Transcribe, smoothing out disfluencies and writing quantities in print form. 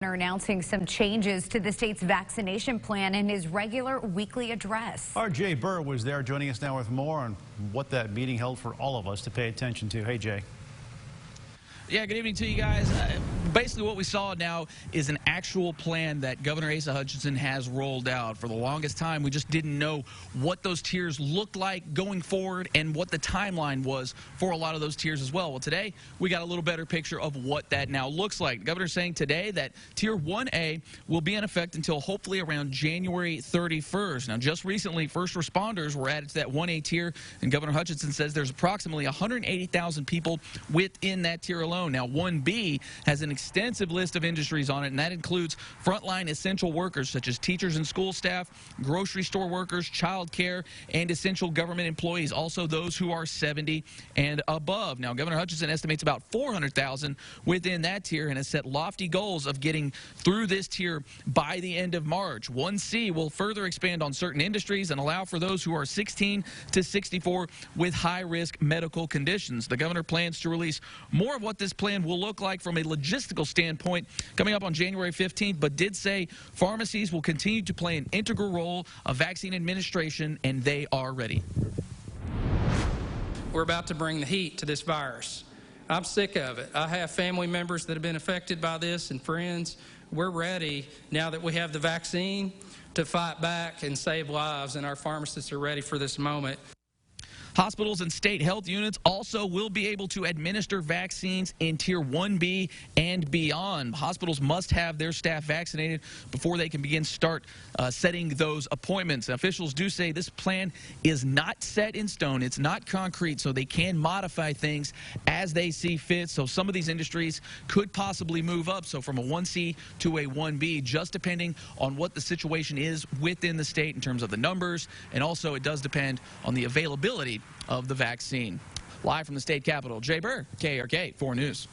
Announcing some changes to the state's vaccination plan in his regular weekly address. Our Jay Burr was there joining us now with more on what that meeting held for all of us to pay attention to. Hey, Jay. Yeah, good evening to you guys. Basically what we saw now is an actual plan that Governor Asa Hutchinson has rolled out. For the longest time, we just didn't know what those tiers looked like going forward and what the timeline was for a lot of those tiers as well. Well, today, we got a little better picture of what that now looks like. The governor's saying today that Tier 1A will be in effect until hopefully around January 31st. Now, just recently, first responders were added to that 1A tier, and Governor Hutchinson says there's approximately 180,000 people within that tier alone. Now, 1B has an extensive list of industries on it, and that includes frontline essential workers such as teachers and school staff, grocery store workers, child care, and essential government employees, also those who are 70 and above. Now, Governor Hutchinson estimates about 400,000 within that tier and has set lofty goals of getting through this tier by the end of March. 1C will further expand on certain industries and allow for those who are 16 to 64 with high-risk medical conditions. The governor plans to release more of what this plan will look like from a logistical standpoint coming up on January 15th, but did say pharmacies will continue to play an integral role of vaccine administration, and they are ready. We're about to bring the heat to this virus. I'm sick of it. I have family members that have been affected by this and friends. We're ready, now that we have the vaccine, to fight back and save lives, and our pharmacists are ready for this moment. Hospitals and state health units also will be able to administer vaccines in Tier 1B and beyond. Hospitals must have their staff vaccinated before they can begin setting those appointments. Officials do say this plan is not set in stone. It's not concrete, so they can modify things as they see fit. So some of these industries could possibly move up, so from a 1C to a 1B, just depending on what the situation is within the state in terms of the numbers, and also it does depend on the availability of the vaccine. Live from the state capitol, Jay Burr, KRK 4 News.